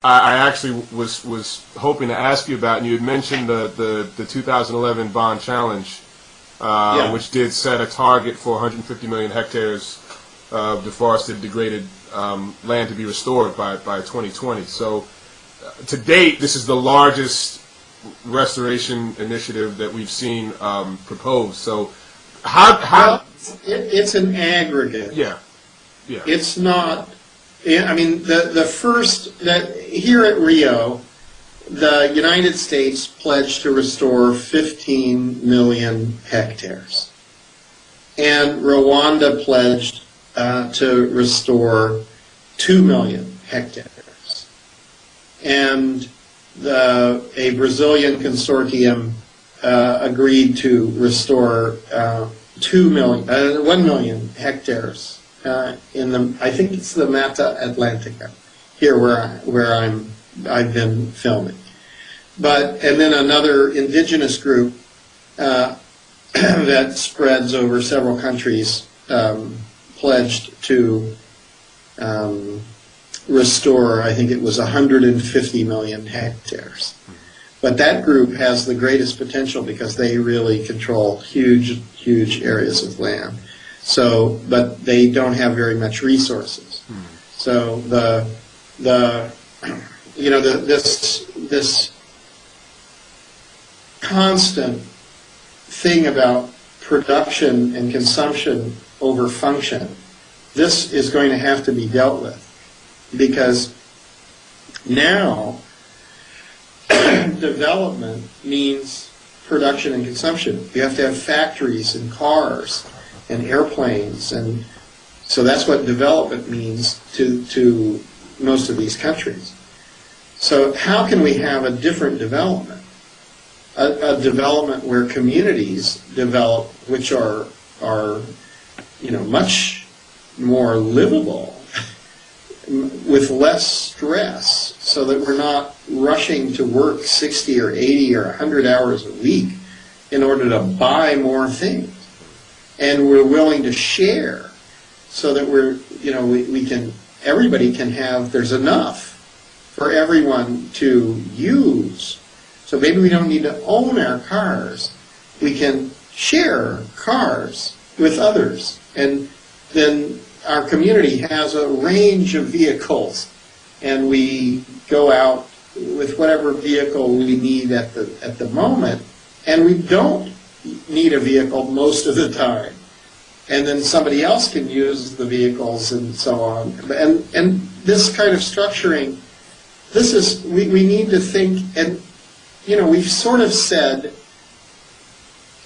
I actually was hoping to ask you about, and you had mentioned the 2011 Bond Challenge, which did set a target for 150 million hectares of deforested, degraded land to be restored by 2020. So to date, this is the largest restoration initiative that we've seen proposed. So how it's an aggregate. Yeah. It's not. I mean, the first that here at Rio, the United States pledged to restore 15 million hectares, and Rwanda pledged to restore 2 million hectares, and a Brazilian consortium agreed to restore 1 million hectares in the, I think it's the Mata Atlantica, here where I've been filming. And then another indigenous group that spreads over several countries pledged to restore, I think it was 150 million hectares. But that group has the greatest potential because they really control huge areas of land. So, but they don't have very much resources. So this constant thing about production and consumption over function, this is going to have to be dealt with, because now development means production and consumption. You have to have factories and cars and airplanes, and so that's what development means to most of these countries. So how can we have a different development? A development where communities develop, which are much more livable, with less stress, so that we're not rushing to work 60 or 80 or 100 hours a week in order to buy more things. And we're willing to share, so that everybody can have, there's enough for everyone to use. So maybe we don't need to own our cars. We can share cars with others. And then our community has a range of vehicles, and we go out with whatever vehicle we need at the moment, and we don't need a vehicle most of the time. And then somebody else can use the vehicles and so on. And this kind of structuring, we need to think, and we've sort of said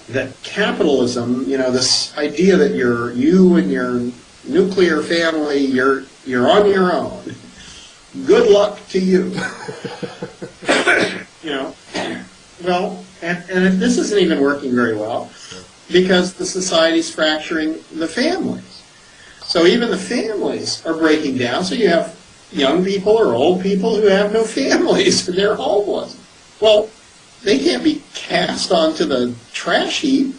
that capitalism, this idea that you and your nuclear family, you're on your own. Good luck to you. Well, and this isn't even working very well, because the society's fracturing the families. So even the families are breaking down. So you have young people or old people who have no families, and they're homeless. Well, they can't be cast onto the trash heap.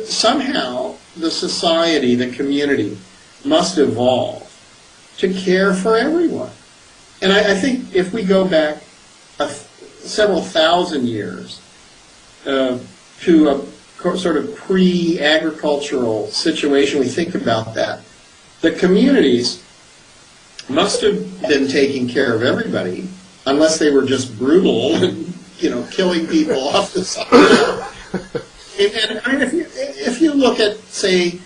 Somehow the society, the community, must evolve to care for everyone. And I think if we go back several thousand years to a sort of pre-agricultural situation, we think about that, the communities must have been taking care of everybody, unless they were just brutal and killing people off the side. And I mean, if you look at, say,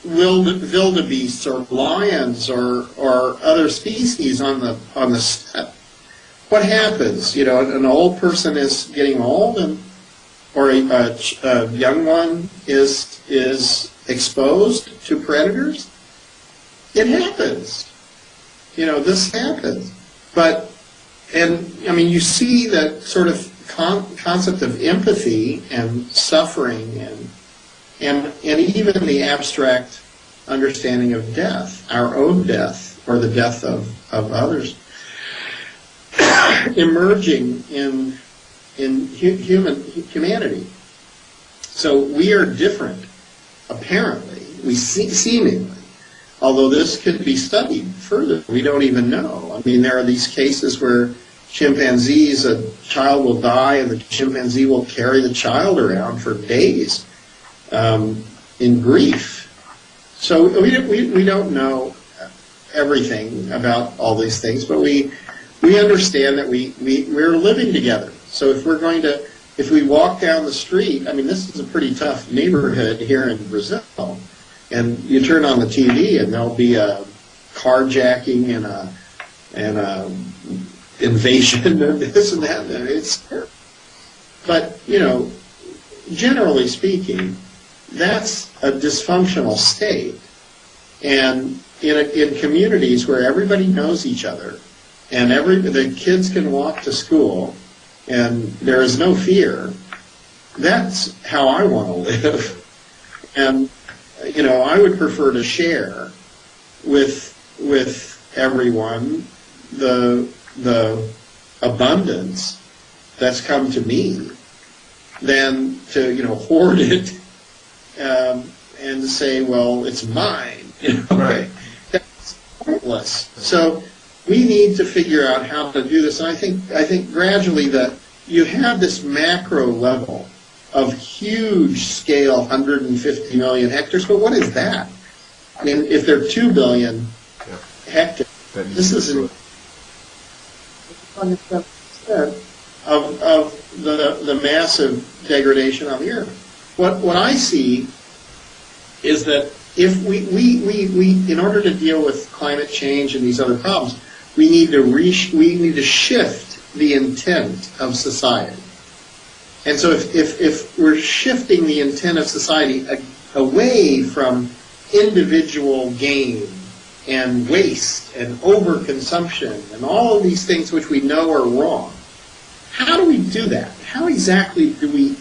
wildebeests or lions or other species on the steppe, what happens? An old person is getting old, or a young one is exposed to predators. It happens. This happens. You see that sort of concept of empathy and suffering and even the abstract understanding of death, our own death or the death of others, emerging in humanity. So we are different, apparently, seemingly, although this could be studied further. We don't even know. I mean, there are these cases where chimpanzees, a child will die and the chimpanzee will carry the child around for days in grief. So we don't know everything about all these things, but we understand that we're living together. So if we walk down the street, I mean, this is a pretty tough neighborhood here in Brazil, and you turn on the TV and there'll be a carjacking and a invasion and this and that. And it's terrible. But, generally speaking, that's a dysfunctional state. And in communities where everybody knows each other and the kids can walk to school and there is no fear, that's how I want to live. And, I would prefer to share with everyone the abundance that's come to me than to, hoard it and say, well, it's mine. Right. That's pointless. So we need to figure out how to do this. And I think gradually that you have this macro level of huge scale, 150 million hectares. But what is that? I mean, if there are 2 billion hectares, this is 100% of the massive degradation on the earth. What I see is that if we in order to deal with climate change and these other problems, we need to shift the intent of society. And so if we're shifting the intent of society away from individual gain and waste and overconsumption and all of these things which we know are wrong, how do we do that? How exactly do you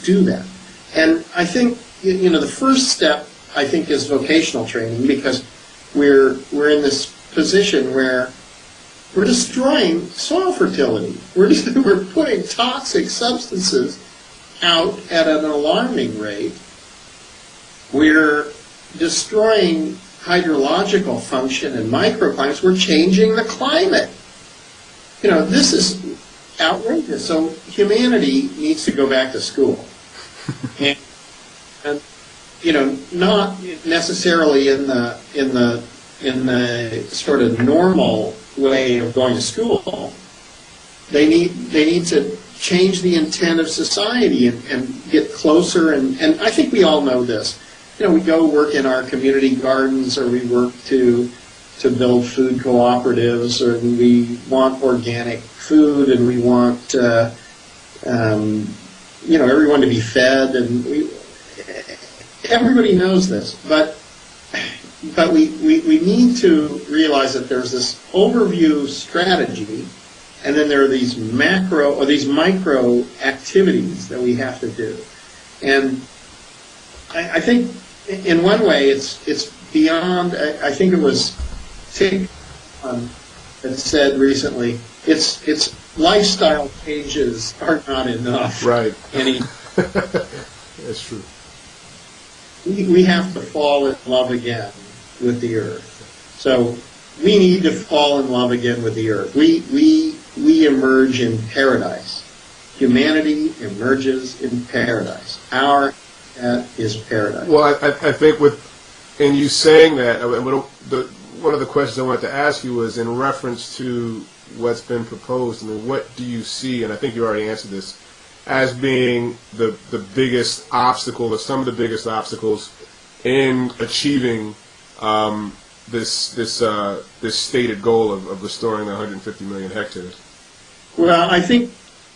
do that? And I think, the first step, I think, is vocational training, because we're in this position where we're destroying soil fertility. We're putting toxic substances out at an alarming rate. We're destroying hydrological function and microclimates. We're changing the climate. This is outrageous. So humanity needs to go back to school. and not necessarily in the sort of normal way of going to school. They need to change the intent of society and get closer. And I think we all know this. We go work in our community gardens, or we work to build food cooperatives, or we want organic food, and we want everyone to be fed, and everybody knows this, but we need to realize that there's this overview strategy, and then there are these macro or these micro activities that we have to do. And I think in one way it's beyond. I think it was Tick that said recently, it's lifestyle changes are not enough. Right. That's true. We have to fall in love again with the earth. So we need to fall in love again with the earth. We emerge in paradise. Humanity emerges in paradise. Our is paradise. Well, I think in you saying that, one of the questions I wanted to ask you was in reference to what's been proposed. I mean, what do you see, and I think you already answered this, as being the biggest obstacle, or some of the biggest obstacles in achieving this stated goal of restoring the 150 million hectares? Well, I think,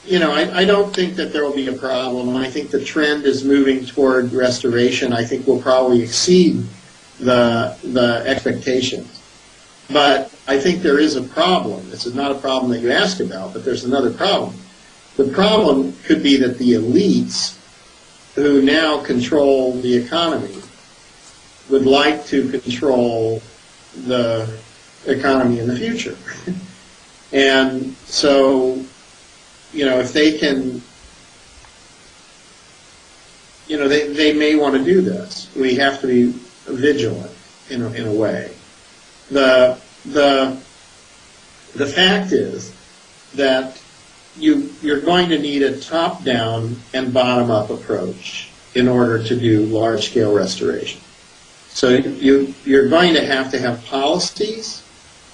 I don't think that there will be a problem. I think the trend is moving toward restoration. I think we'll probably exceed the expectations. But I think there is a problem. This is not a problem that you ask about, but there's another problem. The problem could be that the elites who now control the economy would like to control the economy in the future. And so, if they can, they may want to do this. We have to be vigilant. in a way. The fact is that you're going to need a top-down and bottom-up approach in order to do large-scale restoration. So you're going to have policies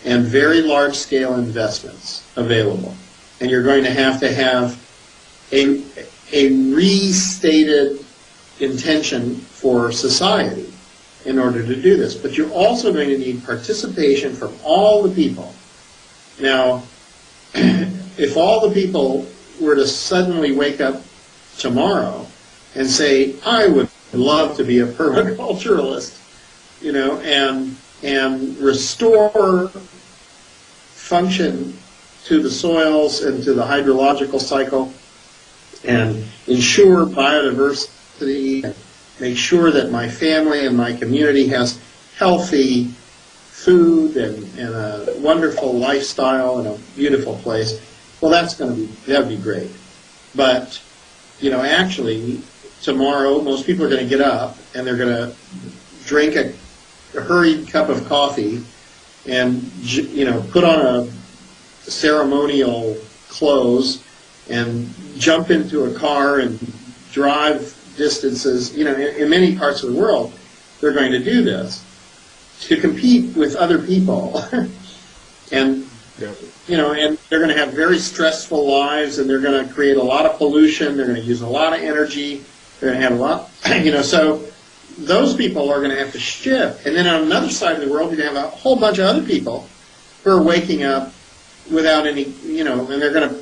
and very large-scale investments available. And you're going to have a restated intention for society in order to do this. But you're also going to need participation from all the people. Now, if all the people were to suddenly wake up tomorrow and say, I would love to be a permaculturalist, and restore function to the soils and to the hydrological cycle and ensure biodiversity and make sure that my family and my community has healthy food and a wonderful lifestyle and a beautiful place, well, that'd be great. But, actually, tomorrow, most people are going to get up and they're going to drink a hurried cup of coffee and, put on a ceremonial clothes and jump into a car and drive distances. In many parts of the world, they're going to do this to compete with other people. And, and they're going to have very stressful lives, and they're going to create a lot of pollution. They're going to use a lot of energy. They're going to have a lot, so those people are going to have to shift. And then on another side of the world, you're going to have a whole bunch of other people who are waking up without any, and they're going to,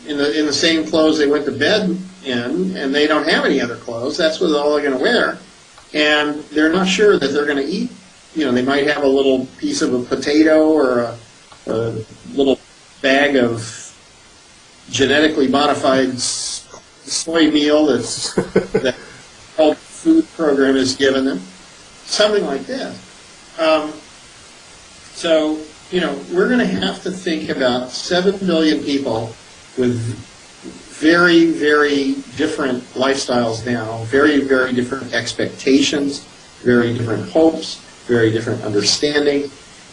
in the same clothes they went to bed in, and they don't have any other clothes. That's what all they're going to wear. And they're not sure that they're going to eat. They might have a little piece of a potato or a little bag of genetically modified soy meal that the food program has given them. Something like that. So, we're going to have to think about 7 billion people with very, very different lifestyles now, very, very different expectations, very different hopes, very different understanding,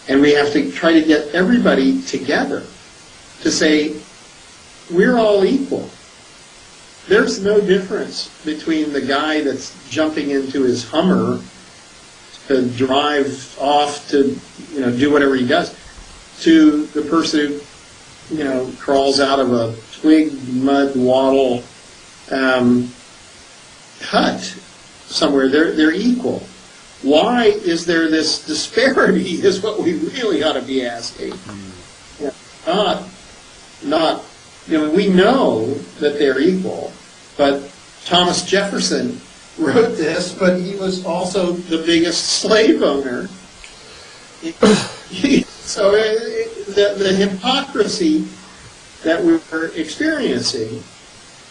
and we have to try to get everybody together to say, we're all equal. There's no difference between the guy that's jumping into his Hummer to drive off to, do whatever he does, to the person who, crawls out of a twig, mud, wattle hut somewhere. They're equal. Why is there this disparity is what we really ought to be asking. Not, we know that they're equal, but Thomas Jefferson wrote this, but he was also the biggest slave owner. So the hypocrisy that we're experiencing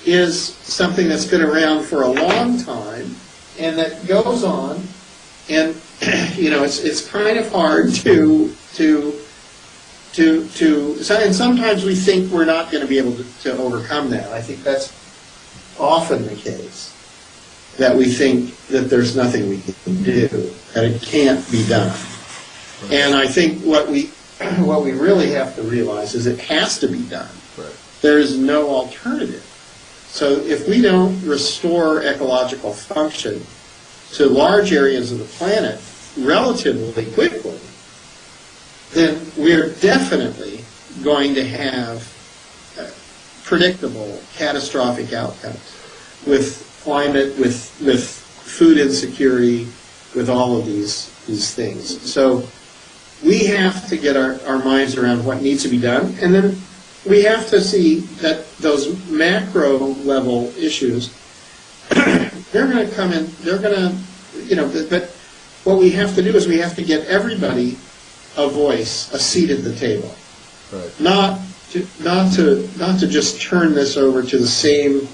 is something that's been around for a long time and that goes on, and it's kind of hard and sometimes we think we're not going to be able to overcome that. I think that's often the case, that we think that there's nothing we can do, that it can't be done. And I think what we really have to realize is it has to be done. Right. There's no alternative. So if we don't restore ecological function to large areas of the planet relatively quickly, then we're definitely going to have predictable catastrophic outcomes with climate, with food insecurity, with all of these things. So we have to get our minds around what needs to be done, and then we have to see that those macro level issues, they're going to come in, they're going to, but what we have to do is we have to get everybody a voice, a seat at the table. Right. Not to just turn this over to the same,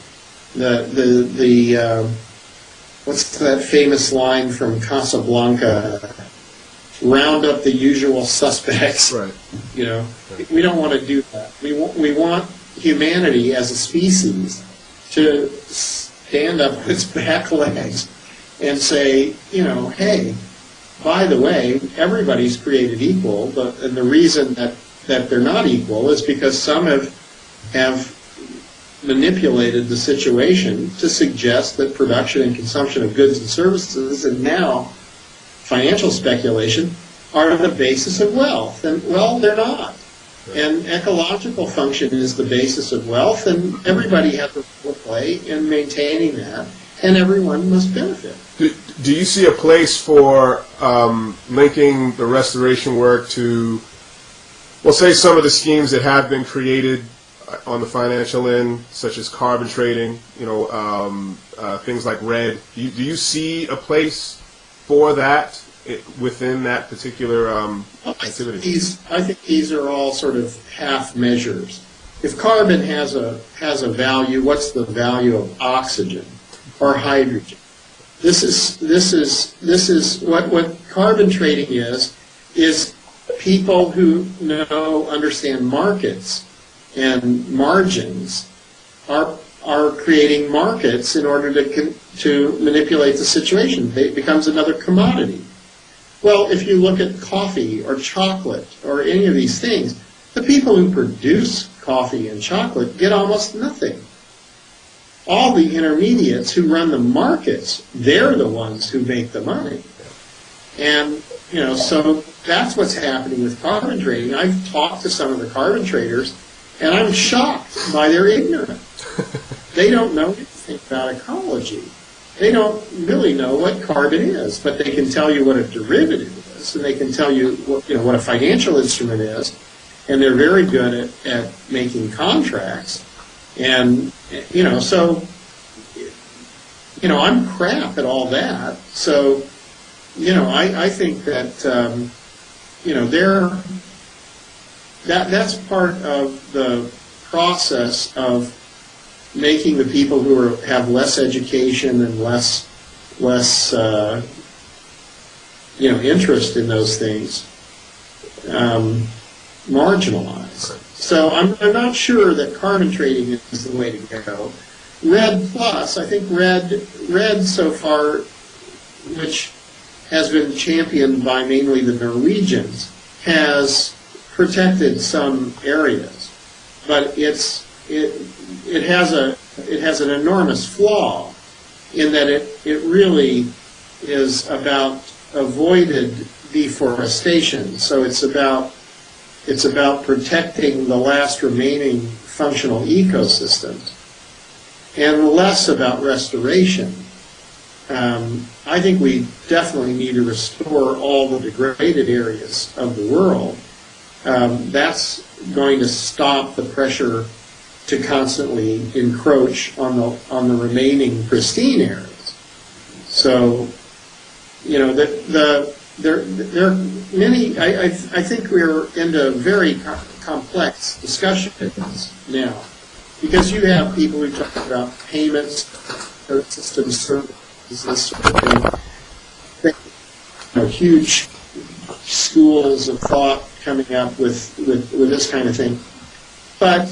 what's that famous line from Casablanca? Round up the usual suspects. Right. We don't want to do that. We want humanity as a species to stand up on its back legs and say, hey, by the way, everybody's created equal, and the reason that they're not equal is because some have manipulated the situation to suggest that production and consumption of goods and services, and now financial speculation, are the basis of wealth. And, well, they're not. And ecological function is the basis of wealth, and everybody has a role to play in maintaining that, and everyone must benefit. Do you see a place for linking the restoration work to, well, say some of the schemes that have been created on the financial end, such as carbon trading, things like RED? Do you see a place for that within that particular activity? I think these are all sort of half measures. If carbon has a value, what's the value of oxygen or hydrogen? This is what carbon trading is people who understand markets and margins are creating markets in order to manipulate the situation. It becomes another commodity. Well, if you look at coffee or chocolate or any of these things, the people who produce coffee and chocolate get almost nothing. All the intermediates who run the markets, they're the ones who make the money. And, so that's what's happening with carbon trading. I've talked to some of the carbon traders, and I'm shocked by their ignorance. They don't know anything about ecology. They don't really know what carbon is, but they can tell you what a derivative is, and they can tell you what a financial instrument is, and they're very good at making contracts. And I'm crap at all that. So I think that that's part of the process of making the people who have less education and less interest in those things marginalized. So I'm not sure that carbon trading is the way to go. RED Plus, I think RED so far, which has been championed by mainly the Norwegians, has protected some areas, but it has an enormous flaw in that it really is about avoided deforestation. So it's about protecting the last remaining functional ecosystems and less about restoration. I think we definitely need to restore all the degraded areas of the world. That's going to stop the pressure to constantly encroach on the remaining pristine areas. So, there are many. I think we're into very complex discussions now, because you have people who talk about payments, system services, this sort of thing. Huge schools of thought coming up with this kind of thing. But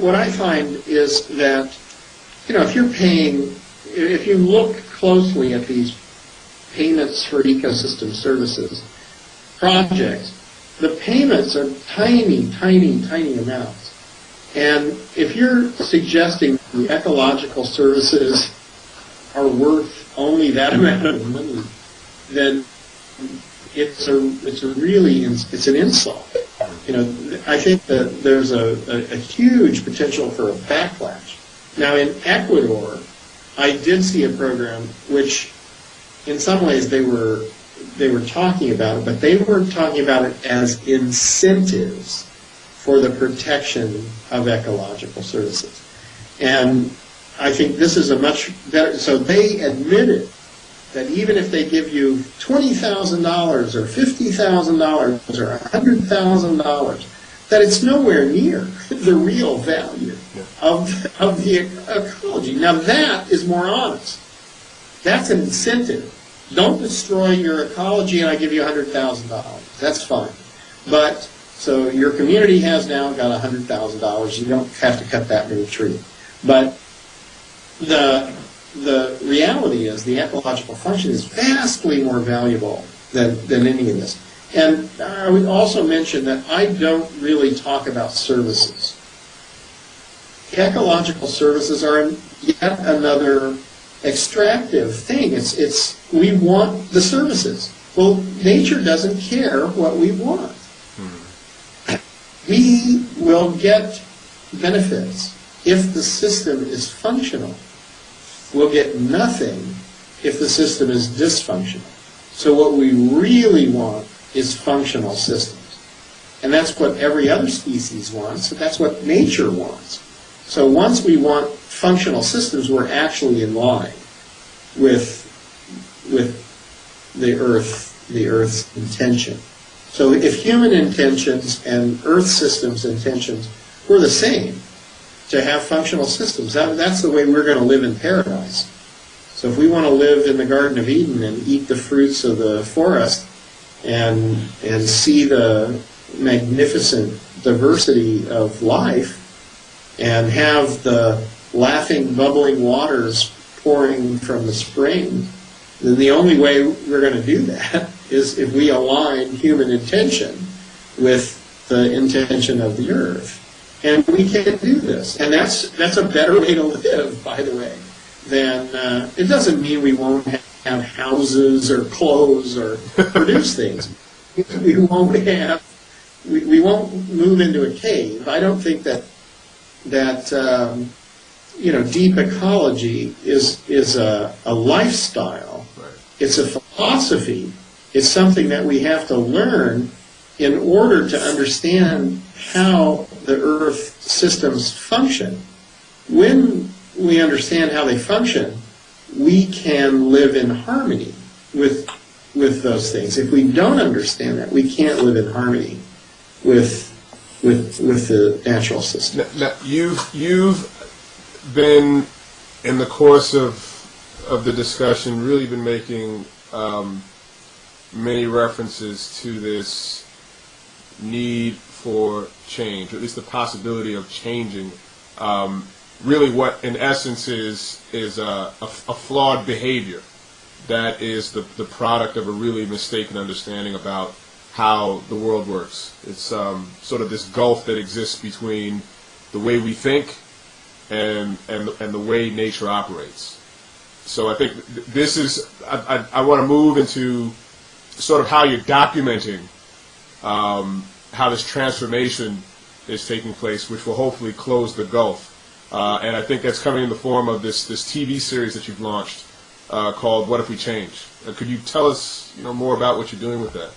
what I find is that if you look closely at these payments for ecosystem services projects, the payments are tiny, tiny, tiny amounts. And if you're suggesting the ecological services are worth only that amount of money, then it's an insult. I think that there's a huge potential for a backlash. Now, in Ecuador, I did see a program which, in some ways, they were talking about it, but they weren't talking about it as incentives for the protection of ecological services. And I think this is a much better. So they admitted that even if they give you $20,000 or $50,000 or $100,000, that it's nowhere near the real value of the ecology. Now that is more honest. That's an incentive. Don't destroy your ecology and I give you $100,000. That's fine. But so your community has now got $100,000. You don't have to cut that many trees. But the reality is the ecological function is vastly more valuable than any of this. And I would also mention that I don't really talk about services. Ecological services are yet another extractive thing. We want the services. Well, nature doesn't care what we want. We will get benefits if the system is functional. We'll get nothing if the system is dysfunctional. So what we really want is functional systems. And that's what every other species wants, so that's what nature wants. So once we want functional systems, we're actually in line with the Earth's intention. So if human intentions and Earth systems' intentions were the same, to have functional systems, that's the way we're going to live in paradise. So if we want to live in the Garden of Eden and eat the fruits of the forest and see the magnificent diversity of life and have the laughing, bubbling waters pouring from the spring, then the only way we're going to do that is if we align human intention with the intention of the earth. And we can do this. And that's a better way to live, by the way, than, it doesn't mean we won't have houses or clothes or produce things. We won't move into a cave. I don't think that deep ecology is a lifestyle. Right. It's a philosophy. It's something that we have to learn in order to understand how the Earth systems function. When we understand how they function, we can live in harmony with those things. If we don't understand that, we can't live in harmony with the natural system. Now, you've been, in the course of the discussion, really been making many references to this need for change, or at least the possibility of changing. Really what, in essence, is a flawed behavior that is the product of a really mistaken understanding about how the world works. It's sort of this gulf that exists between the way we think and the way nature operates. So I think this is, I want to move into sort of how you're documenting how this transformation is taking place, which will hopefully close the gulf. And I think that's coming in the form of this TV series that you've launched called What If We Change? Could you tell us more about what you're doing with that?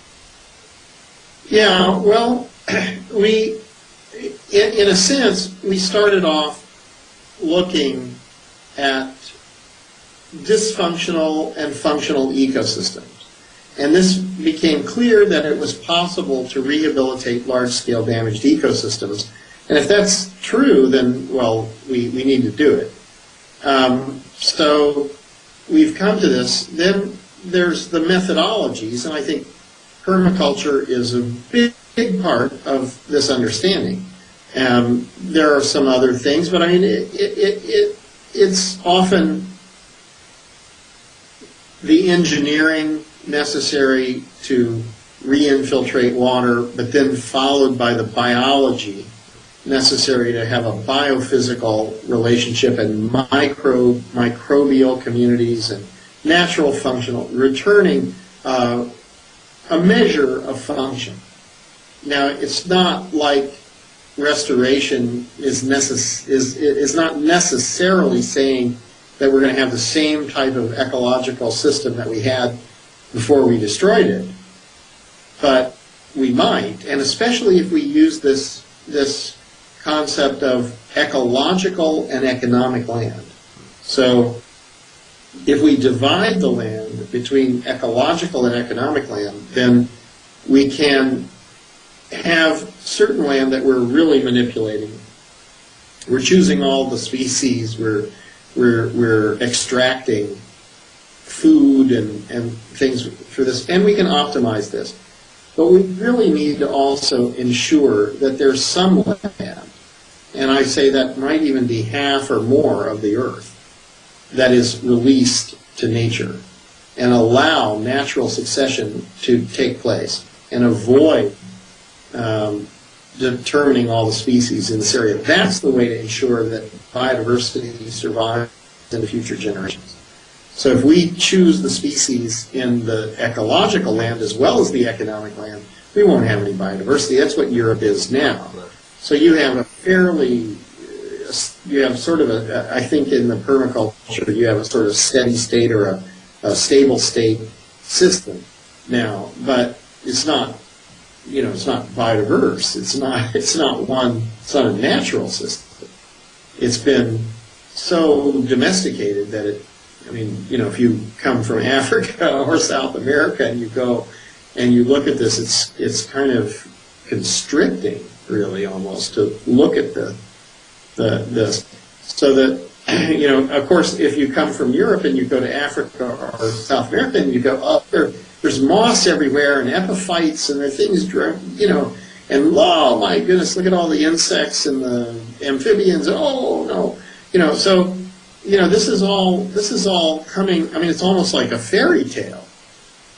Yeah, well, in a sense, we started off looking at dysfunctional and functional ecosystems. And this became clear that it was possible to rehabilitate large-scale damaged ecosystems. And if that's true, then, well, we need to do it. So we've come to this. Then there's the methodologies, and I think permaculture is a big part of this understanding. There are some other things, but I mean, it's often the engineering necessary to re-infiltrate water, but then followed by the biology necessary to have a biophysical relationship and microbial communities and natural functional, returning a measure of function. Now, it's not like restoration is not necessarily saying that we're going to have the same type of ecological system that we had before we destroyed it, but we might, and especially if we use this concept of ecological and economic land. So if we divide the land between ecological and economic land, then we can have certain land that we're really manipulating. We're choosing all the species, we're extracting food and things for this, and we can optimize this. But we really need to also ensure that there's some land, and I say that might even be half or more of the earth, that is released to nature and allow natural succession to take place and avoid determining all the species in this area. That's the way to ensure that biodiversity survives in the future generations. So if we choose the species in the ecological land as well as the economic land, we won't have any biodiversity. That's what Europe is now. So you have a fairly, you have sort of a, I think in the permaculture, you have a sort of steady state or a stable state system now, but it's not, you know, it's not biodiverse. It's not a natural system. It's been so domesticated that it, I mean, you know, if you come from Africa or South America and you go and you look at this, it's kind of constricting, really, almost, to look at this. So that, you know, of course, if you come from Europe and you go to Africa or South America and you go, oh, there's moss everywhere and epiphytes and there are things, you know, and oh my goodness, look at all the insects and the amphibians. Oh no, you know. So, you know, this is all coming. I mean, it's almost like a fairy tale.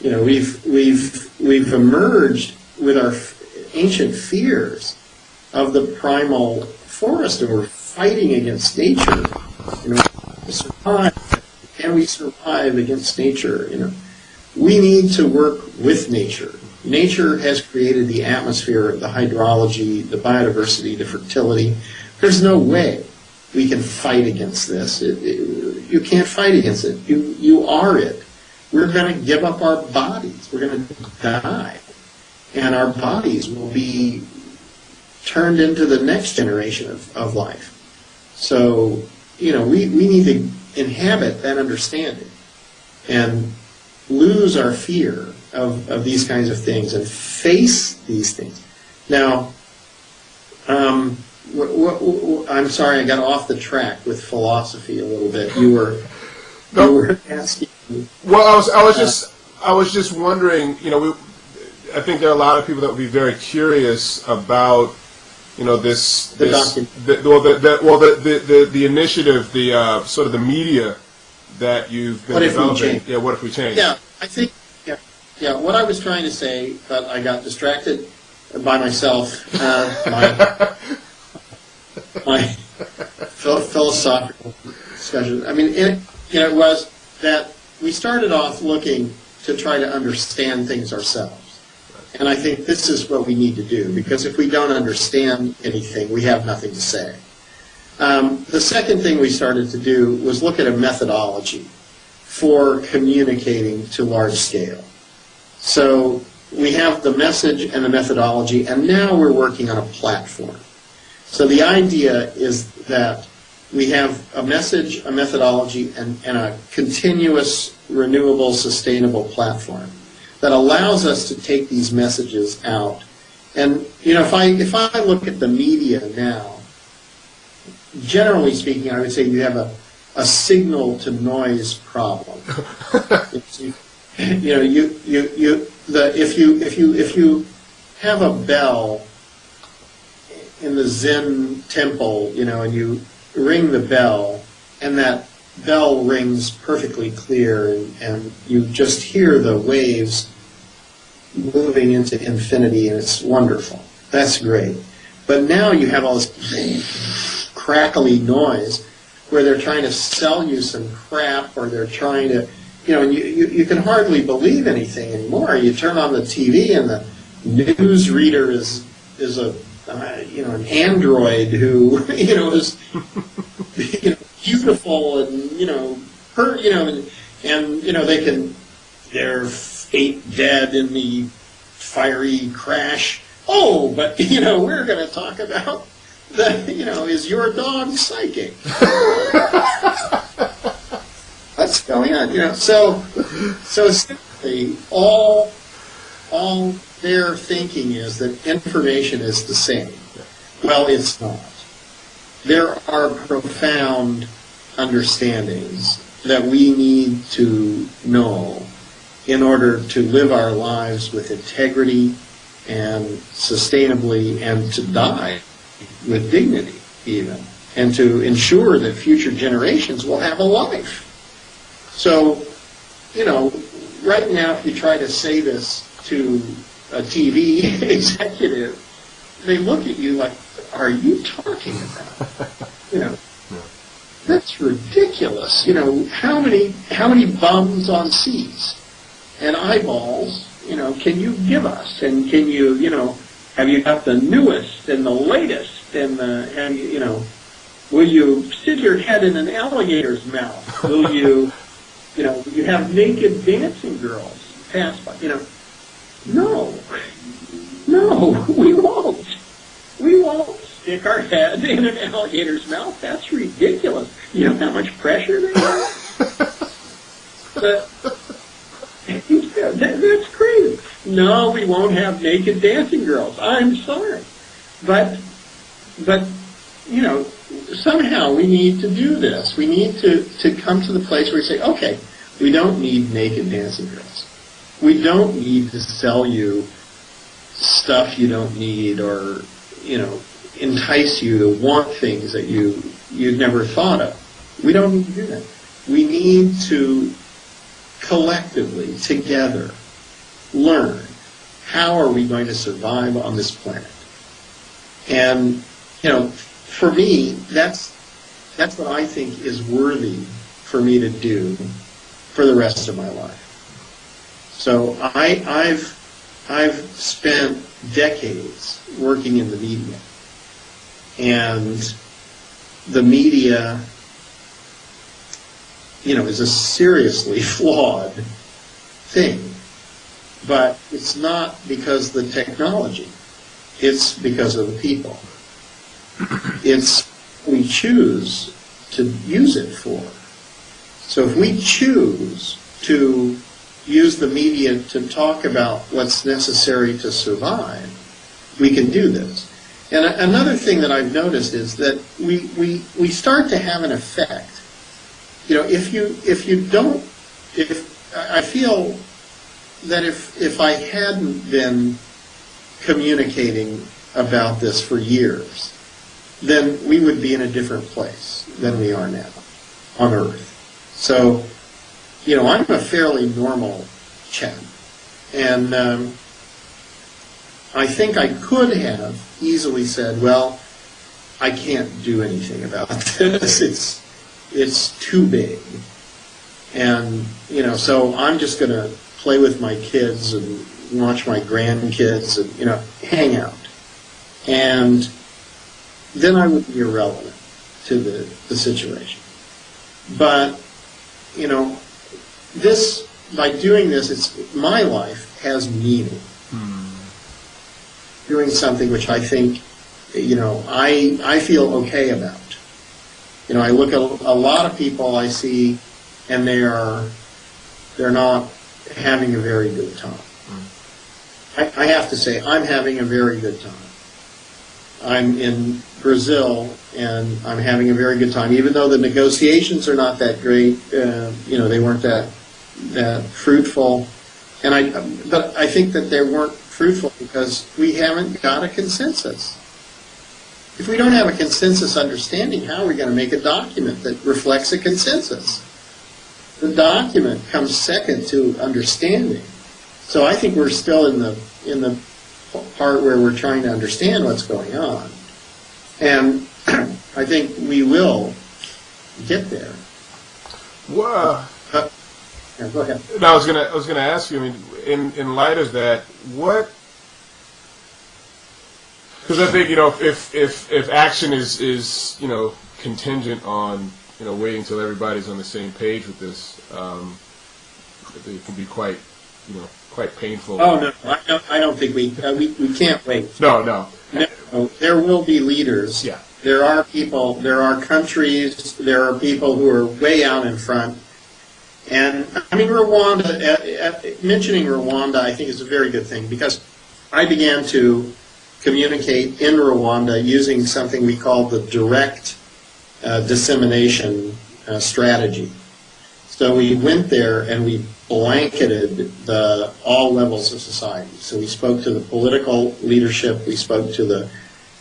You know, we've emerged with our ancient fears of the primal forest, and we're fighting against nature. You know, can we survive against nature? You know, we need to work with nature. Nature has created the atmosphere, the hydrology, the biodiversity, the fertility. There's no way we can fight against this. You can't fight against it. You are it. We're going to give up our bodies. We're going to die. And our bodies will be turned into the next generation of life. So, you know, we need to inhabit that understanding and lose our fear of these kinds of things and face these things. Now, I'm sorry, I got off the track with philosophy a little bit. You were asking me. Well, I was just wondering. You know, I think there are a lot of people that would be very curious about, you know, the initiative, the sort of the media that you've been developing. Yeah, what if we change? Yeah, I think. Yeah, what I was trying to say, but I got distracted by myself. My philosophical discussion. I mean, it was that we started off looking to try to understand things ourselves. And I think this is what we need to do, because if we don't understand anything, we have nothing to say. The second thing we started to do was look at a methodology for communicating to large scale. So we have the message and the methodology, and now we're working on a platform. So the idea is that we have a message, a methodology, and a continuous, renewable, sustainable platform that allows us to take these messages out. And, you know, if I look at the media now, generally speaking, I would say you have a signal-to-noise problem. You know, if you have a bell in the Zen temple, you know, and you ring the bell, and that bell rings perfectly clear, and you just hear the waves moving into infinity, and it's wonderful. That's great. But now you have all this crackly noise where they're trying to sell you some crap, or they're trying to, you know, and you can hardly believe anything anymore. You turn on the TV and the news reader is a you know, an android who, you know, is, you know, beautiful and, you know, her, you know, and you know, they're 8 dead in the fiery crash. Oh, but, you know, we're going to talk about you know, is your dog psychic? What's going on? You know, so simply all their thinking is that information is the same. Well, it's not. There are profound understandings that we need to know in order to live our lives with integrity and sustainably, and to die with dignity even, and to ensure that future generations will have a life. So, right now, if you try to say this to a TV executive, they look at you like, are you talking about? That's ridiculous. How many bums on seats and eyeballs, can you give us? And can you, have you got the newest and the latest and will you stick your head in an alligator's mouth? Will you, you have naked dancing girls pass by? No, we won't. We won't stick our head in an alligator's mouth. That's ridiculous. You know how much pressure they have? That's crazy. No, we won't have naked dancing girls. I'm sorry. But somehow we need to do this. We need to come to the place where we say, okay, we don't need naked dancing girls. We don't need to sell you stuff you don't need or, entice you to want things that you'd never thought of. We don't need to do that. We need to collectively, together, learn how are we going to survive on this planet. And, for me, that's what I think is worthy for me to do for the rest of my life. So I've spent decades working in the media. And the media, is a seriously flawed thing. But it's not because of the technology. It's because of the people. It's we choose to use it for. So if we choose to use the media to talk about what's necessary to survive, we can do this. And another thing that I've noticed is that we start to have an effect. I feel that if I hadn't been communicating about this for years, then we would be in a different place than we are now on Earth. So, I'm a fairly normal chap. And I think I could have easily said, well, I can't do anything about this. It's too big. And, so I'm just going to play with my kids and watch my grandkids and, hang out. And then I would be irrelevant to the situation. But, by doing this, my life has meaning. Doing something which I think, I feel okay about. I look at a lot of people I see, and they're not having a very good time. I have to say, I'm having a very good time. I'm in Brazil, and I'm having a very good time, even though the negotiations are not that great. They weren't that fruitful, but I think that they weren't fruitful because we haven't got a consensus. If we don't have a consensus understanding, how are we going to make a document that reflects a consensus? The document comes second to understanding. So I think we're still in the part where we're trying to understand what's going on. And I think we will get there. Well, yeah, go ahead. No, I was gonna ask you. I mean, in light of that, what? Because I think if action is contingent on waiting until everybody's on the same page with this, it can be quite painful. Oh no, I don't think we can't wait. No. There will be leaders. Yeah. There are people. There are countries. There are people who are way out in front. And I mean, Rwanda. Mentioning Rwanda, I think is a very good thing because I began to communicate in Rwanda using something we call the direct dissemination strategy. So we went there and we blanketed all levels of society. So we spoke to the political leadership, we spoke to the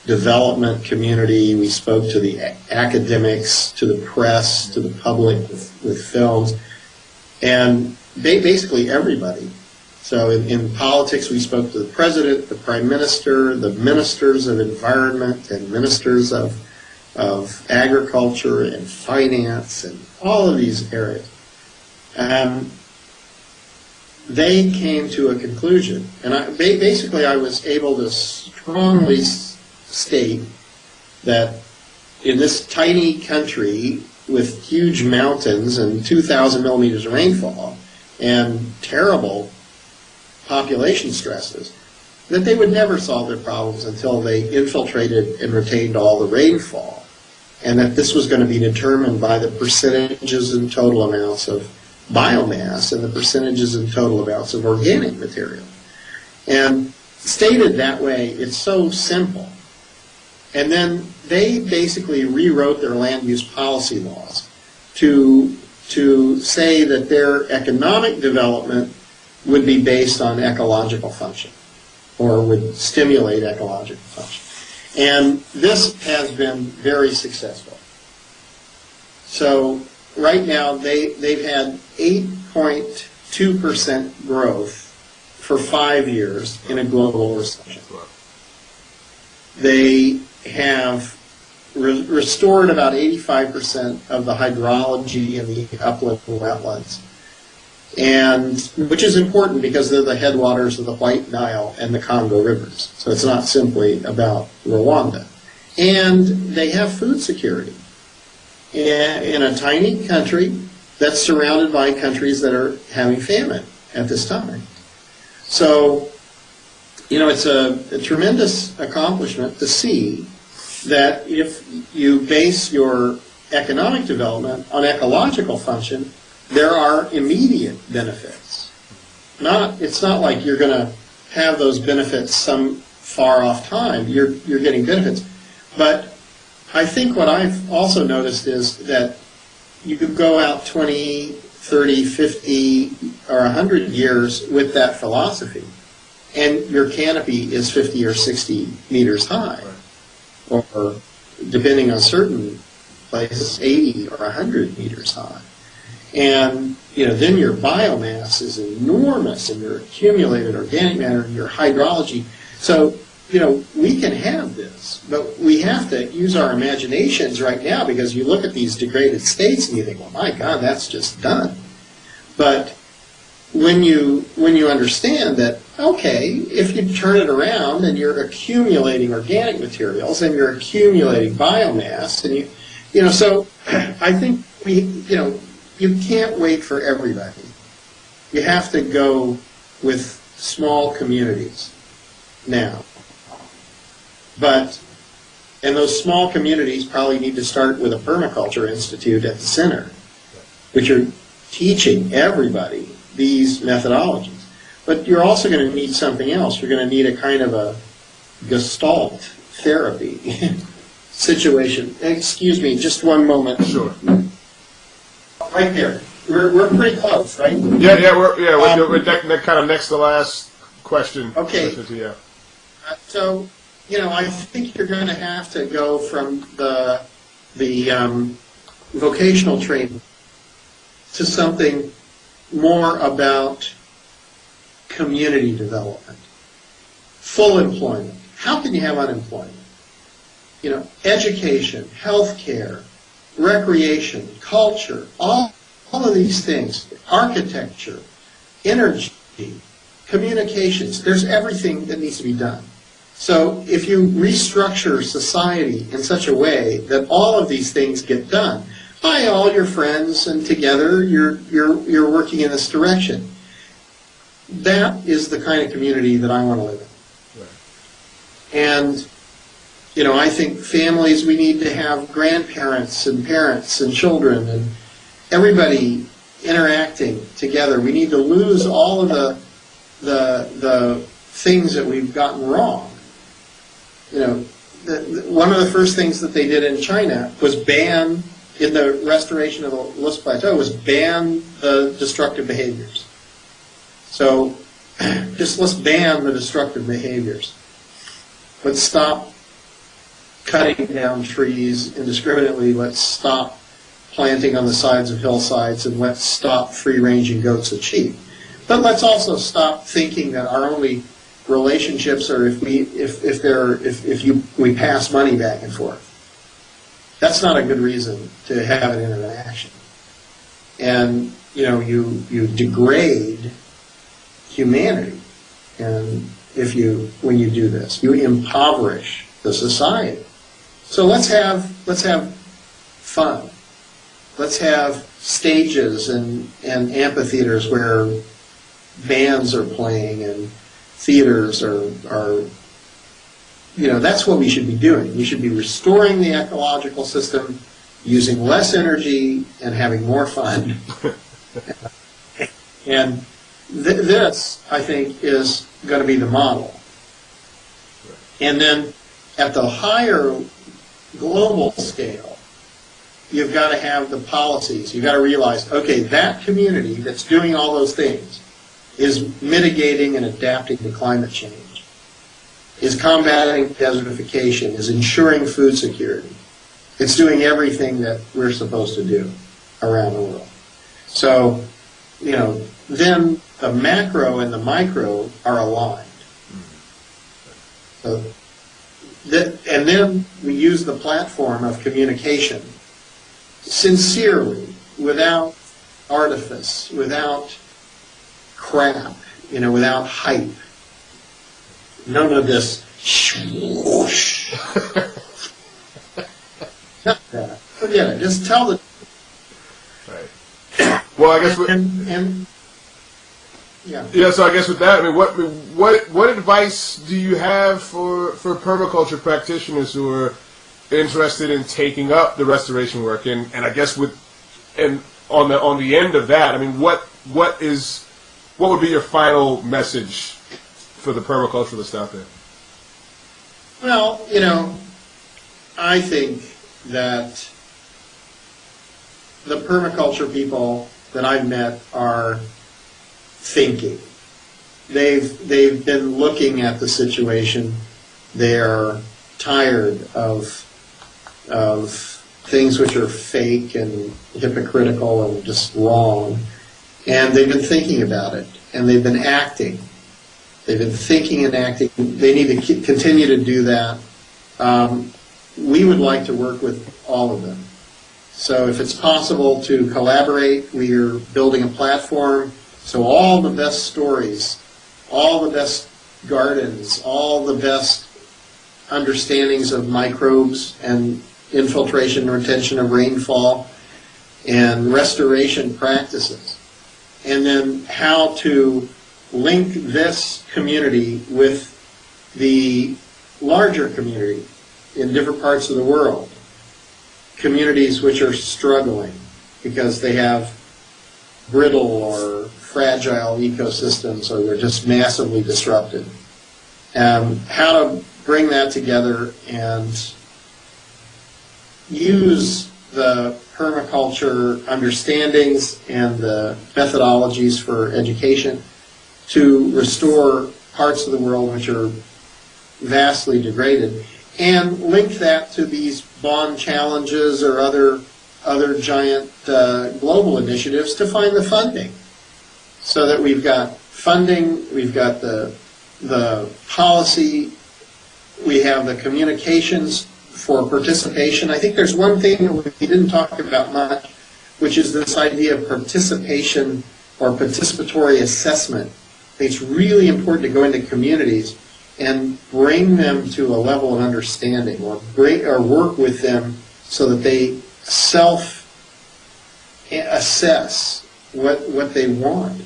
development community, we spoke to the academics, to the press, to the public with films. And basically everybody. So in politics, we spoke to the president, the prime minister, the ministers of environment, and ministers of agriculture and finance, and all of these areas. They came to a conclusion. And basically I was able to strongly state that in this tiny country with huge mountains and 2,000 millimeters of rainfall and terrible population stresses, that they would never solve their problems until they infiltrated and retained all the rainfall, and that this was going to be determined by the percentages and total amounts of biomass and the percentages and total amounts of organic material. And stated that way, it's so simple. And then they basically rewrote their land use policy laws to say that their economic development would be based on ecological function, or would stimulate ecological function. And this has been very successful. So right now they've had 8.2% growth for 5 years in a global recession. They have restored about 85% of the hydrology in the upland wetlands, and which is important because they're the headwaters of the White Nile and the Congo rivers. So it's not simply about Rwanda. And they have food security in a tiny country that's surrounded by countries that are having famine at this time. So, you know, it's a tremendous accomplishment to see that if you base your economic development on ecological function, there are immediate benefits. It's not like you're going to have those benefits some far off time. You're getting benefits. But I think what I've also noticed is that you could go out 20, 30, 50, or 100 years with that philosophy, and your canopy is 50 or 60 meters high, or depending on certain places, 80 or 100 meters high. And you know, then your biomass is enormous, and your accumulated organic matter, and your hydrology. So, you know, we can have this, but we have to use our imaginations right now, because you look at these degraded states and you think, well, my God, that's just done. But when you understand that, okay, if you turn it around and you're accumulating organic materials and you're accumulating biomass, and you know, so I think you can't wait for everybody. You have to go with small communities now. And those small communities probably need to start with a permaculture institute at the center, which are teaching everybody these methodologies. But you're also going to need something else. You're going to need a kind of a Gestalt therapy situation. Excuse me, just one moment. Sure. Right there. We're pretty close, right? We're kind of next to last question. Okay. Yeah. So, you know, I think you're going to have to go from the vocational training to something more about community development, full employment. How can you have unemployment? You know, education, healthcare, recreation, culture, all of these things, architecture, energy, communications. There's everything that needs to be done. So if you restructure society in such a way that all of these things get done by all your friends, and together you're working in this direction, that is the kind of community that I want to live in. Right. And you know, I think families, we need to have grandparents and parents and children and everybody interacting together. We need to lose all of the things that we've gotten wrong. You know, one of the first things that they did in China was ban, in the restoration of the Loess Plateau, was ban the destructive behaviors. So just let's ban the destructive behaviors. Let's stop cutting down trees indiscriminately. Let's stop planting on the sides of hillsides, and let's stop free-ranging goats and sheep. But let's also stop thinking that our only relationships are if we pass money back and forth. That's not a good reason to have an interaction. And you degrade humanity, and when you do this, you impoverish the society. So let's have fun. Let's have stages and amphitheaters where bands are playing and theaters are that's what we should be doing. We should be restoring the ecological system, using less energy and having more fun. And this, I think, is going to be the model. And then at the higher global scale, you've got to have the policies. You've got to realize, okay, that community that's doing all those things is mitigating and adapting to climate change, is combating desertification, is ensuring food security. It's doing everything that we're supposed to do around the world. So, then the macro and the micro are aligned. So and then we use the platform of communication sincerely, without artifice, without crap, without hype. None of this swoosh. Not that. Forget it. Just tell the. Right. Well, I guess. Yeah. So I guess with that, what advice do you have for permaculture practitioners who are interested in taking up the restoration work? And I guess on the end of that, what would be your final message for the permaculturalists out there? Well, I think that the permaculture people that I've met are thinking. They've been looking at the situation. They're tired of things which are fake and hypocritical and just wrong. And they've been thinking about it, and they've been acting. They've been thinking and acting. They need to continue to do that. We would like to work with all of them. So if it's possible to collaborate, we are building a platform. So all the best stories, all the best gardens, all the best understandings of microbes and infiltration and retention of rainfall and restoration practices. And then how to link this community with the larger community in different parts of the world. Communities which are struggling because they have brittle or fragile ecosystems, or they're just massively disrupted. How to bring that together and use the permaculture understandings and the methodologies for education to restore parts of the world which are vastly degraded, and link that to these bond challenges or other giant global initiatives to find the funding. So that we've got funding, we've got the policy, we have the communications for participation. I think there's one thing that we didn't talk about much, which is this idea of participation or participatory assessment. It's really important to go into communities and bring them to a level of understanding, or work with them so that they self-assess what they want.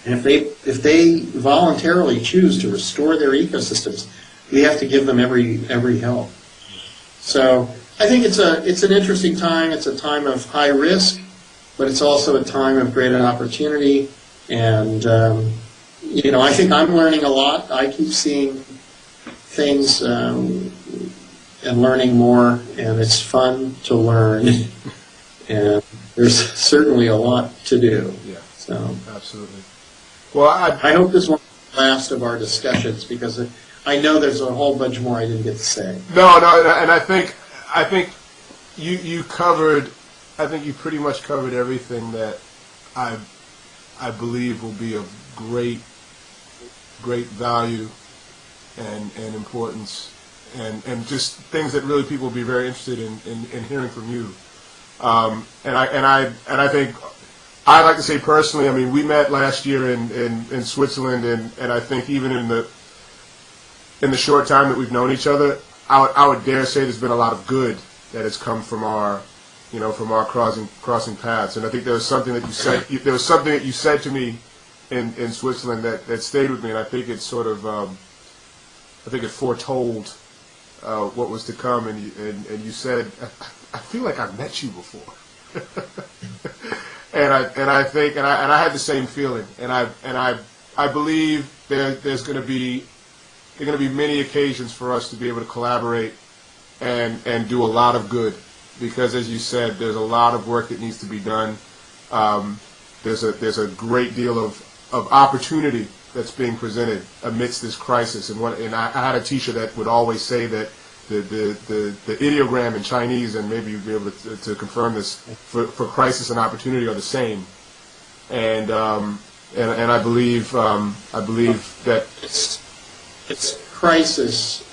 And if they voluntarily choose to restore their ecosystems, we have to give them every help. So I think it's an interesting time. It's a time of high risk, but it's also a time of great opportunity. And I think I'm learning a lot. I keep seeing things and learning more, and it's fun to learn. And there's certainly a lot to do. Yeah. So absolutely. Well, I hope this won't be the last of our discussions, because I know there's a whole bunch more I didn't get to say. No, and I think you covered you pretty much covered everything that I believe will be of great value and importance, and just things that really people will be very interested in hearing from you. And I think I'd like to say personally, I mean, we met last year in Switzerland, and I think even in the short time that we've known each other, I would dare say there's been a lot of good that has come from our crossing paths. And I think there was something that you said to me in Switzerland that stayed with me, and I think it sort of I think it foretold what was to come. And you said, I feel like I've met you before. and I had the same feeling, and I believe there's going to be many occasions for us to be able to collaborate and do a lot of good, because as you said, there's a lot of work that needs to be done. There's a great deal of opportunity that's being presented amidst this crisis, and I had a teacher that would always say that the ideogram in Chinese, and maybe you'd be able to confirm this, for crisis and opportunity are the same, and I believe that it's crisis.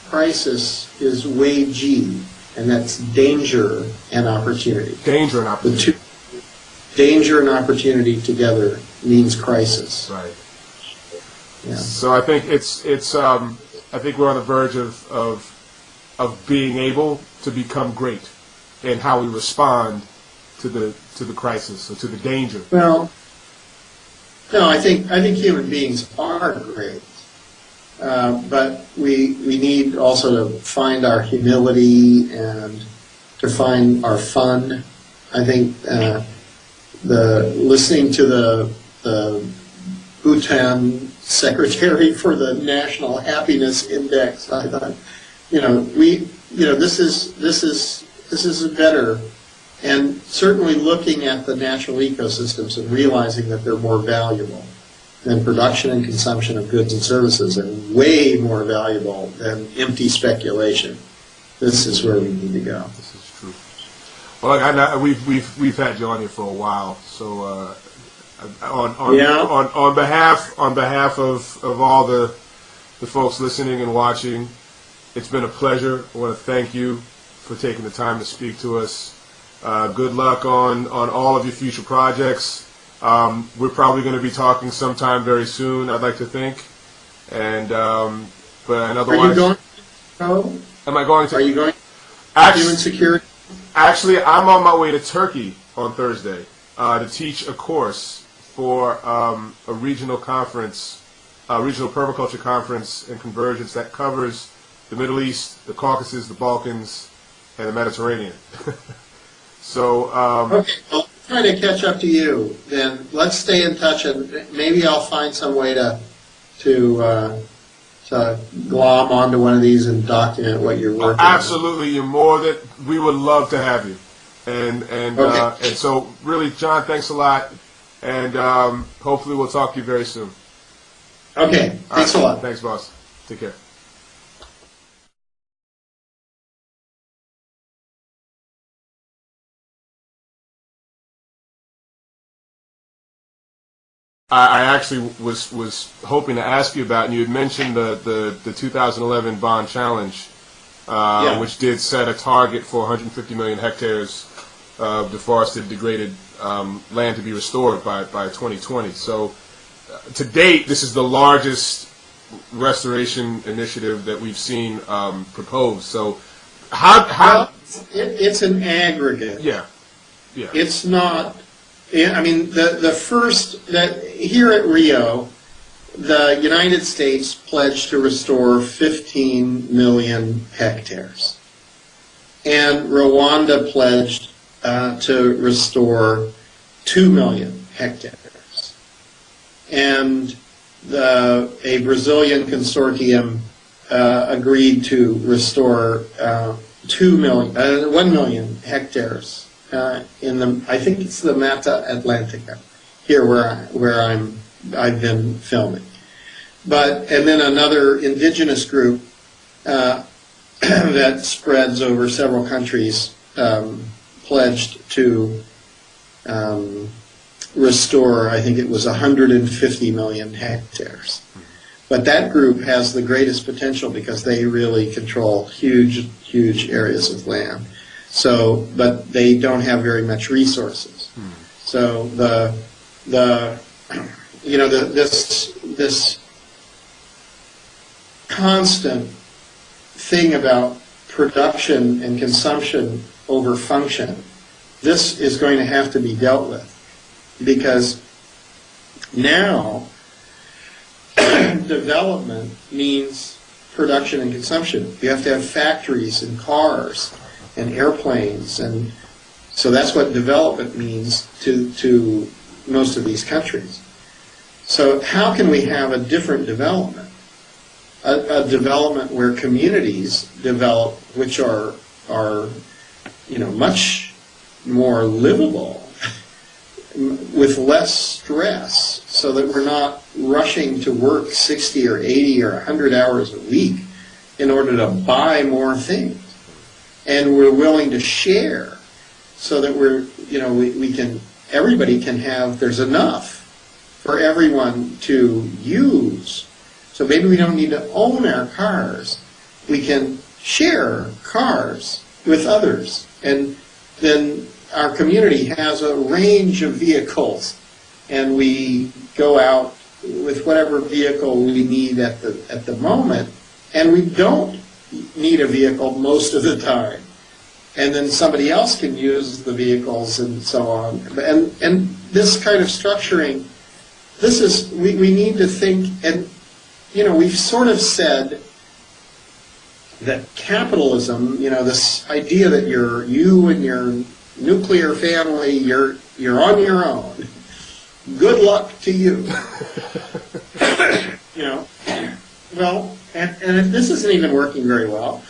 Crisis is Wei Ji, and that's danger and opportunity. Danger and opportunity. The two, danger and opportunity together means crisis. Right. Yeah. So I think I think we're on the verge of being able to become great in how we respond to the crisis or to the danger. Well, no, I think human beings are great, but we need also to find our humility and to find our fun. I think listening to the Bhutan Secretary for the National Happiness Index, I thought, this is better, and certainly looking at the natural ecosystems and realizing that they're more valuable than production and consumption of goods and services, and way more valuable than empty speculation. This is where we need to go. This is true. Well, I know we've had you on here for a while, so on behalf of all the folks listening and watching, it's been a pleasure. I want to thank you for taking the time to speak to us. Good luck on all of your future projects. We're probably going to be talking sometime very soon, I'd like to think. And otherwise, are you going? Oh, am I going to? Are you going? Human security. Actually, I'm on my way to Turkey on Thursday to teach a course for a regional conference, regional permaculture conference and convergence that covers the Middle East, the Caucasus, the Balkans, and the Mediterranean. So okay, well, try to catch up to you. Then let's stay in touch, and maybe I'll find some way to glom onto one of these and document what you're working on. Absolutely, we would love to have you. And so really, John, thanks a lot, and hopefully we'll talk to you very soon. Okay, thanks a lot. Thanks, boss. Take care. I actually was hoping to ask you about, and you had mentioned the 2011 Bond Challenge, which did set a target for 150 million hectares of deforested, degraded land to be restored by 2020. So to date, this is the largest restoration initiative that we've seen proposed. So how it's an aggregate. Yeah. It's not. I mean, the first, that here at Rio, the United States pledged to restore 15 million hectares. And Rwanda pledged to restore 2 million hectares. And a Brazilian consortium agreed to restore 1 million hectares. I think it's the Mata Atlantica, here where I've been filming. And then another indigenous group that spreads over several countries pledged to restore, I think it was 150 million hectares. But that group has the greatest potential because they really control huge, huge areas of land. So, but they don't have very much resources. So this constant thing about production and consumption over function, this is going to have to be dealt with, because now development means production and consumption. You have to have factories and cars and airplanes, and so that's what development means to most of these countries. So how can we have a different development? A development where communities develop, which are much more livable, with less stress, so that we're not rushing to work 60 or 80 or 100 hours a week in order to buy more things. And we're willing to share, so that everybody can have, there's enough for everyone to use. So maybe we don't need to own our cars. We can share cars with others. And then our community has a range of vehicles, and we go out with whatever vehicle we need at the moment, and we don't need a vehicle most of the time. And then somebody else can use the vehicles and so on. And this kind of structuring, we need to think, and we've sort of said that capitalism, this idea that you and your nuclear family, you're on your own. Good luck to you. Well, and this isn't even working very well,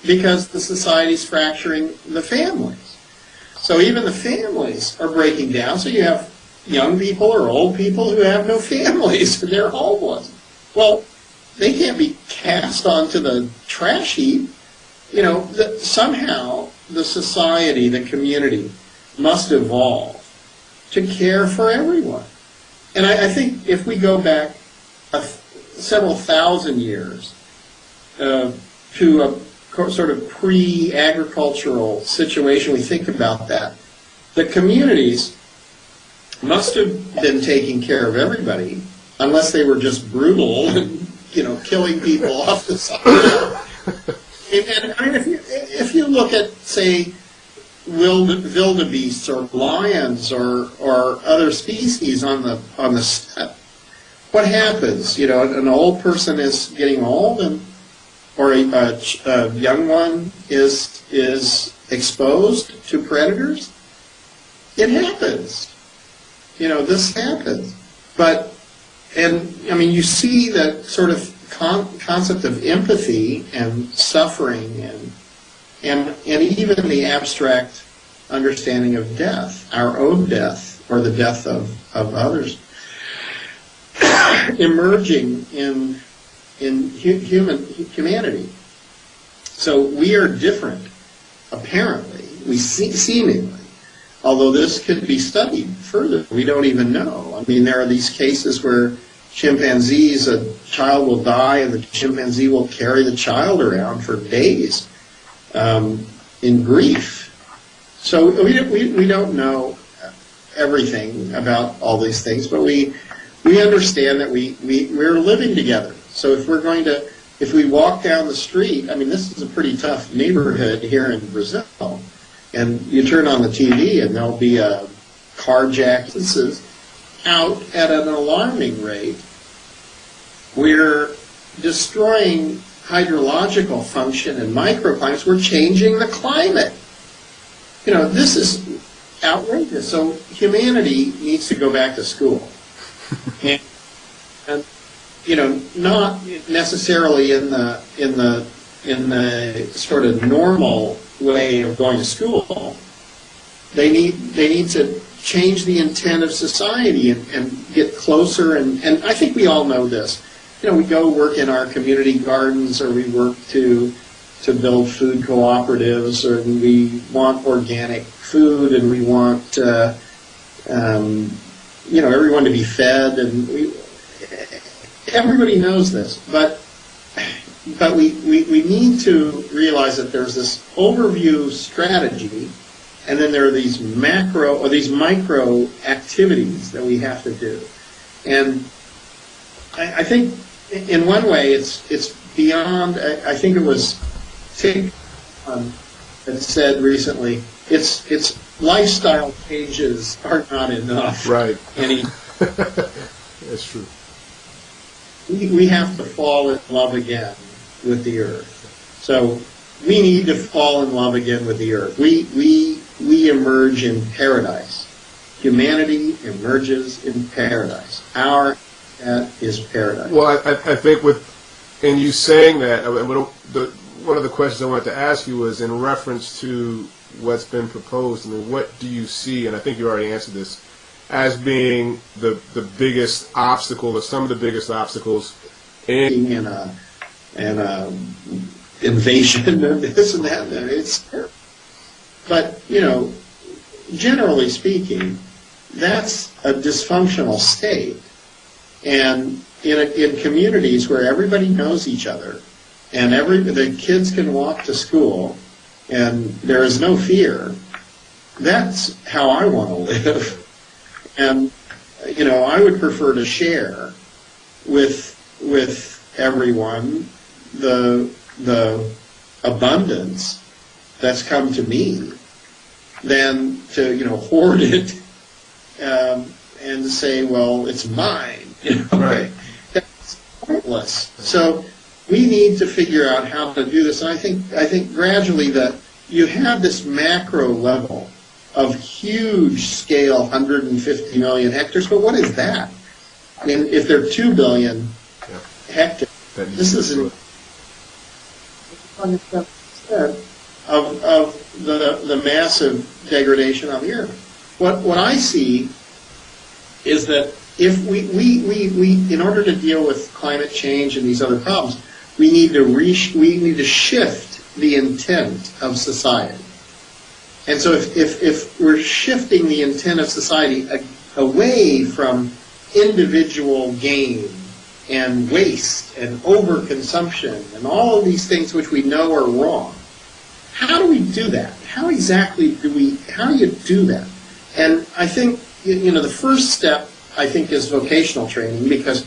because the society's fracturing the families. So even the families are breaking down. So you have young people or old people who have no families and they're homeless. Well, they can't be cast onto the trash heap. Somehow the society, the community, must evolve to care for everyone. And I think if we go back several thousand years to a sort of pre-agricultural situation, we think about that, the communities must have been taking care of everybody, unless they were just brutal and killing people off the side. And I mean, if you look at, say, wildebeests or lions or other species on the steppe, what happens? An old person is getting old, or a young one is exposed to predators. It happens. This happens. You see that sort of concept of empathy and suffering and even the abstract understanding of death, our own death or the death of others, emerging in humanity. So we are different, apparently, seemingly, although this could be studied further. We don't even know. I mean, there are these cases where chimpanzees, a child will die and the chimpanzee will carry the child around for days in grief. So we don't know everything about all these things, but we understand that we're living together. So if we walk down the street, I mean, this is a pretty tough neighborhood here in Brazil, and you turn on the TV and there'll be a carjacked. This is out at an alarming rate. We're destroying hydrological function and microclimates. We're changing the climate. This is outrageous. So humanity needs to go back to school. and not necessarily in the sort of normal way of going to school. They need to change the intent of society and get closer. And I think we all know this. We go work in our community gardens, or we work to to build food cooperatives, or we want organic food, and we want everyone to be fed, and everybody knows this, but we need to realize that there's this overview strategy, and then there are these macro or these micro activities that we have to do. And I think in one way it's beyond. I think it was Tick that said recently, it's lifestyle changes are not enough. Right. That's true. We have to fall in love again with the earth. So we need to fall in love again with the earth. We emerge in paradise. Humanity emerges in paradise. Our is paradise. Well, I think in you saying that, one of the questions I wanted to ask you was in reference to what's been proposed. I mean, what do you see, and I think you already answered this, as being the biggest obstacle, or some of the biggest obstacles in invasion of this and that? It's terrible. But, generally speaking, that's a dysfunctional state. And in communities where everybody knows each other, and the kids can walk to school, and there is no fear, that's how I want to live. And, I would prefer to share with everyone the abundance that's come to me than to, hoard it and to say, well, it's mine. Right. That's pointless. So we need to figure out how to do this. And I think gradually that you have this macro level of huge scale, 150 million hectares. But what is that? I mean, if there are 2 billion hectares, this is an 100% of the massive degradation of the earth. What I see is that if we in order to deal with climate change and these other problems, we need to shift the intent of society. And so if we're shifting the intent of society away from individual gain and waste and overconsumption and all of these things which we know are wrong, how do we do that? How do you do that? And I think, the first step, I think, is vocational training, because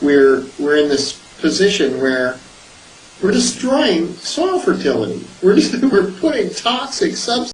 we're in this position where we're destroying soil fertility. We're putting toxic substances